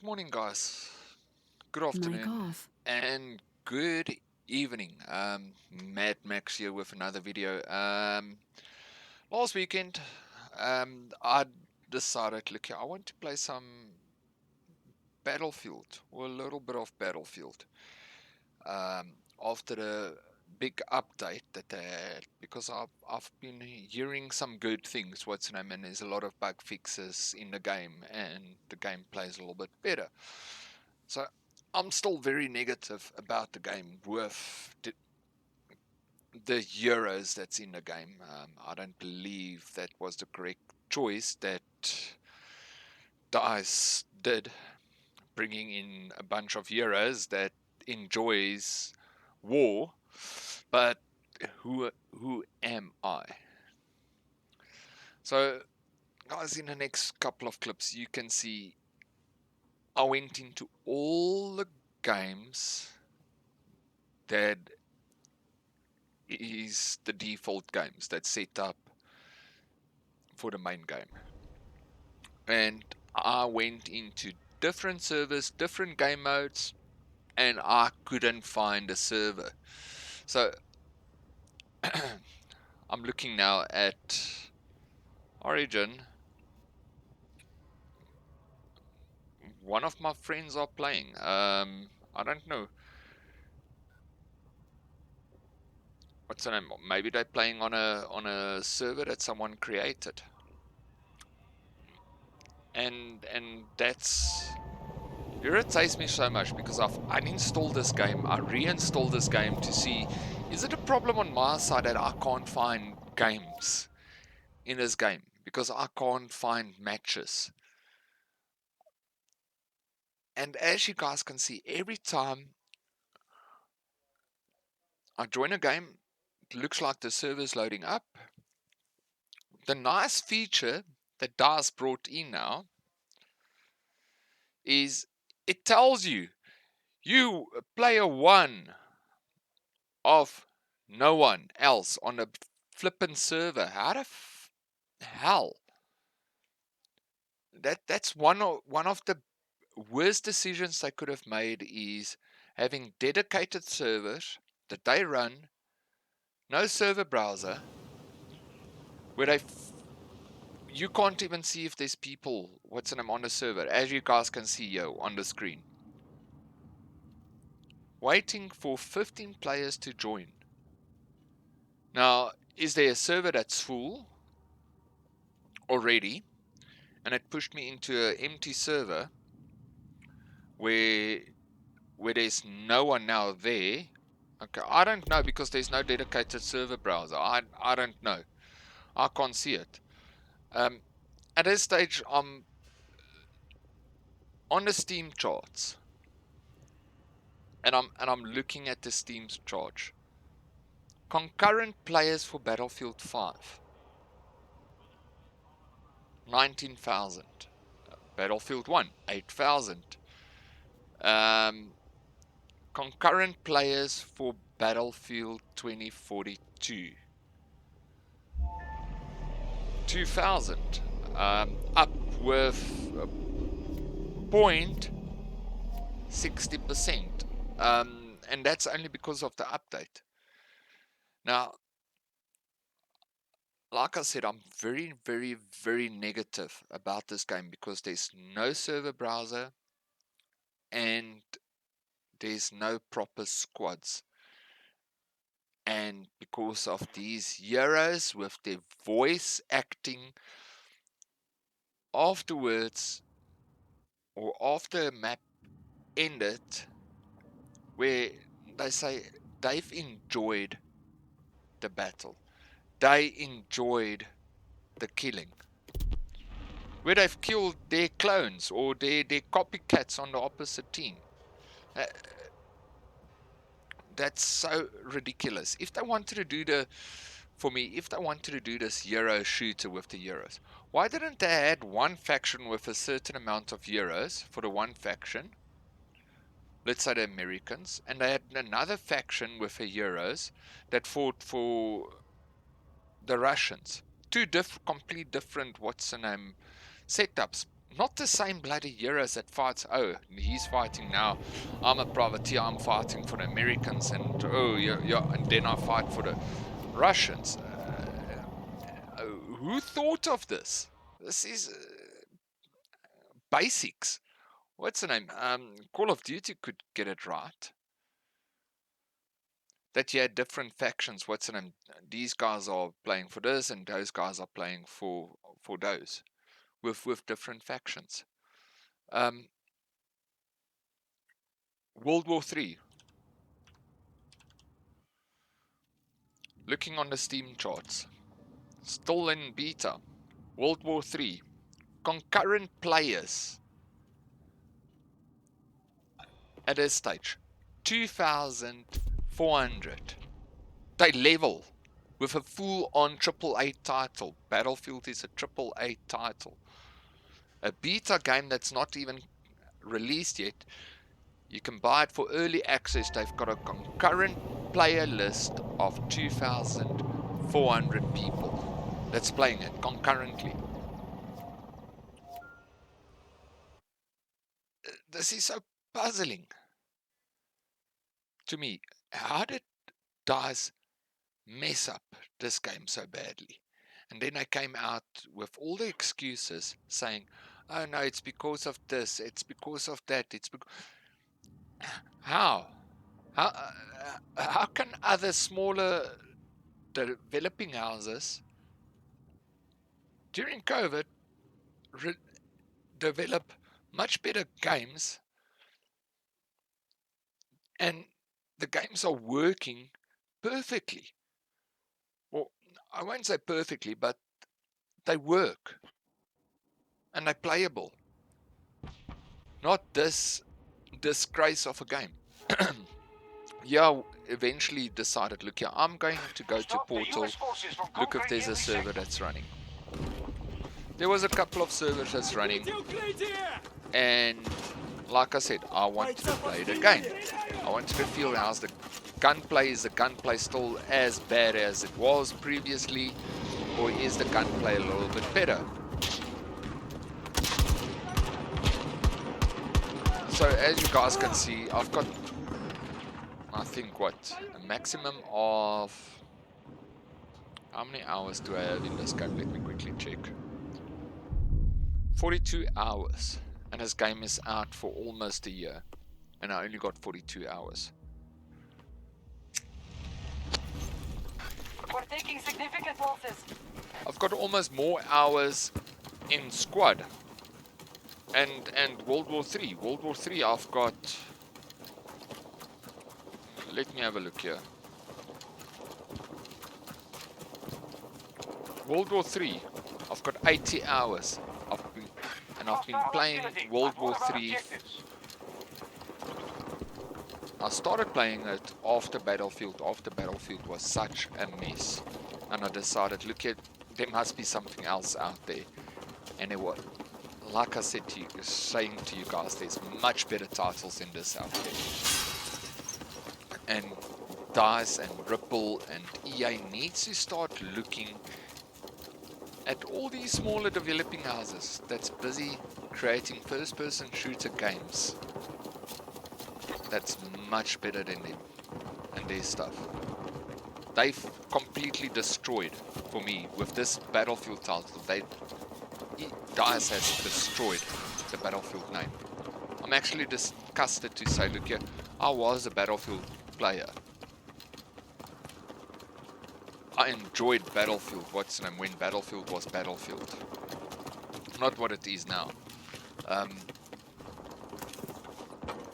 morning, guys. Good Mic afternoon, off. and good evening. Mad Max here with another video. Last weekend, I decided, look, I want to play some Battlefield, or a little bit of Battlefield. After the big update that they had, because I've been hearing some good things. What's the name? And there's a lot of bug fixes in the game, and the game plays a little bit better. So I'm still very negative about the game with the euros that's in the game. I don't believe that was the correct choice that DICE did, bringing in a bunch of euros that enjoys war. But who am I? So, guys, in the next couple of clips, you can see I went into all the games that is the default games that's set up for the main game. And I went into different servers, different game modes, and I couldn't find a server. So I'm looking now at Origin. One of my friends are playing. I don't know what's the name. Maybe they're playing on a server that someone created, and that's irritates me so much because I've uninstalled this game, I reinstalled this game to see, is it a problem on my side that I can't find games in this game because I can't find matches. And as you guys can see, every time I join a game, it looks like the server's loading up. The nice feature that DICE brought in now is it tells you, player one of no one else on a flippin' server. How the hell? That's one of the worst decisions they could have made, is having dedicated servers that they run, no server browser, where you can't even see if there's people what's in them on the server, as you guys can see here on the screen. Waiting for 15 players to join. Now, is there a server that's full already, and it pushed me into an empty server where there's no one now there? Okay, I don't know, because there's no dedicated server browser. I don't know. I can't see it. At this stage, I'm on the Steam charts, and I'm looking at the Steam's charge. Concurrent players for Battlefield 5, 19,000. Battlefield 1, 8,000. Concurrent players for Battlefield 2042, 2,000. Up with 0.60%. And that's only because of the update. Now, like I said, I'm very, very, very negative about this game because there's no server browser and there's no proper squads. And because of these heroes with their voice acting afterwards, or after a map ended, where they say they've enjoyed the battle, they enjoyed the killing, where they've killed their clones or their copycats on the opposite team. Uh, that's so ridiculous. If they wanted to do if they wanted to do this Euro shooter with the Euros, why didn't they add one faction with a certain amount of Euros for the one faction? Let's say the Americans, and they had another faction with the Euros that fought for the Russians. Two complete different, what's the name, setups. not the same bloody heroes that fights. Oh, he's fighting now. I'm a privateer. I'm fighting for the Americans, and oh yeah, and then I fight for the Russians. Who thought of this? This is basics. What's the name? Call of Duty could get it right. That you had different factions. What's the name? These guys are playing for this, and those guys are playing for those, with different factions. World War III. Looking on the Steam charts. Still in beta. World War III. Concurrent players at this stage. 2,400. They level with a full-on AAA title. Battlefield is a AAA title. A beta game that's not even released yet. You can buy it for early access. They've got a concurrent player list of 2,400 people that's playing it concurrently. This is so puzzling to me. How did DICE mess up this game so badly? And then they came out with all the excuses saying, oh no, it's because of this, it's because of that, it's because... How can other smaller developing houses during COVID develop much better games, and the games are working perfectly? Well, I won't say perfectly, but they work and they're playable. Not this disgrace of a game. Yeah, eventually decided, look here, I'm going to go to Portal, look if there's a server that's running. There was a couple of servers that's running, and like I said, I wanted to play the game. I wanted to feel how's the gunplay. Is the gunplay still as bad as it was previously, or is the gunplay a little bit better? So as you guys can see, I've got, I think, what, a maximum of, how many hours do I have in this game? Let me quickly check. 42 hours, and this game is out for almost a year, and I only got 42 hours. We're taking significant losses. I've got almost more hours in Squad and World War III. World War III, I've got, let me have a look here. World War III, I've got 80 hours. I've been playing World War III. I started playing it after Battlefield. After Battlefield was such a mess, and I decided, look, there must be something else out there. And it was, like I said to you, saying to you guys, there's much better titles in this out there. And DICE and Ripple and EA needs to start looking at all these smaller developing houses that's busy creating first-person shooter games. That's much better than them and their stuff. They've completely destroyed, for me, with this Battlefield title. DICE has destroyed the Battlefield name. I'm actually disgusted to say, look here, I was a Battlefield player. I enjoyed Battlefield, when Battlefield was Battlefield. Not what it is now.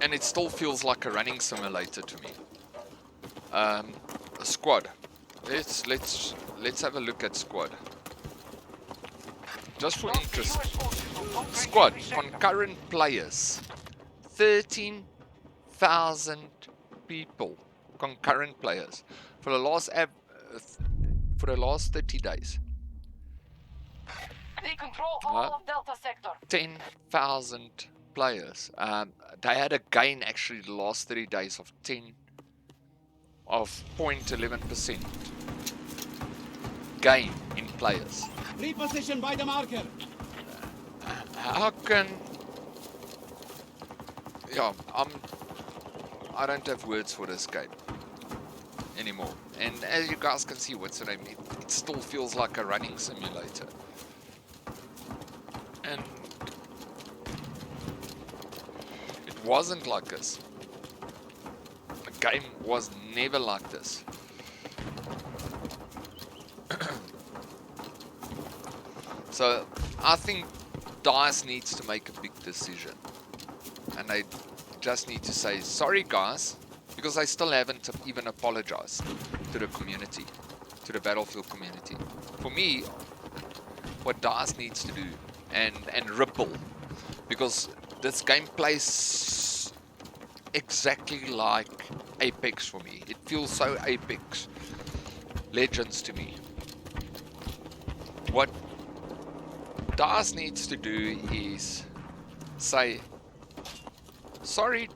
And it still feels like a running simulator to me. Squad. Let's have a look at Squad. Just for interest. Squad, concurrent players. 13,000 people. Concurrent players. For the last 30 days. They control all of Delta Sector. 10,000 players. They had a gain actually the last 30 days of 0.11% gain in players. Reposition by the marker. How can... Yeah, I don't have words for this game anymore. And as you guys can see, what's the name? It still feels like a running simulator. And it wasn't like this. The game was never like this. So I think DICE needs to make a big decision. And they just need to say, sorry guys, because I still haven't even apologized to the community, to the Battlefield community. For me, what DICE needs to do, and Ripple, because this game plays exactly like Apex for me. It feels so Apex Legends to me. What DICE needs to do is say, sorry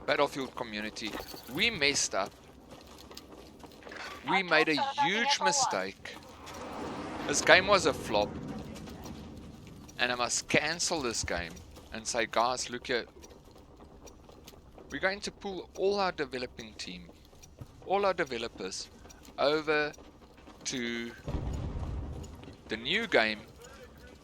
Battlefield community, we messed up. We made a huge mistake. This game was a flop. And I must cancel this game and say, guys, look here. We're going to pull all our developing team, all our developers, over to the new game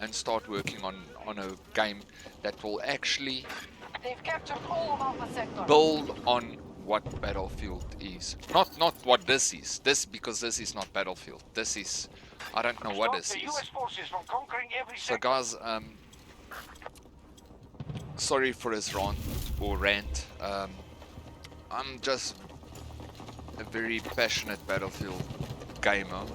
and start working on a game that will actually They've captured all of Alpha Sector. build on what Battlefield is. Not what this is. This, because this is not Battlefield. This is, I don't know what this is. So guys, sorry for this rant. I'm just a very passionate Battlefield gamer,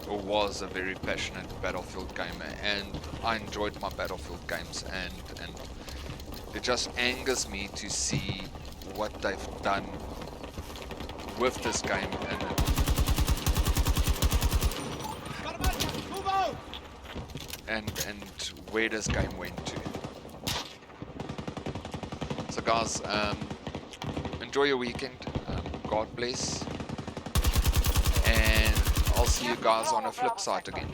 or was a very passionate Battlefield gamer, and I enjoyed my Battlefield games, and it just angers me to see what they've done with this game and where this game went to. So guys, enjoy your weekend, God bless, and I'll see you guys on a flip side again.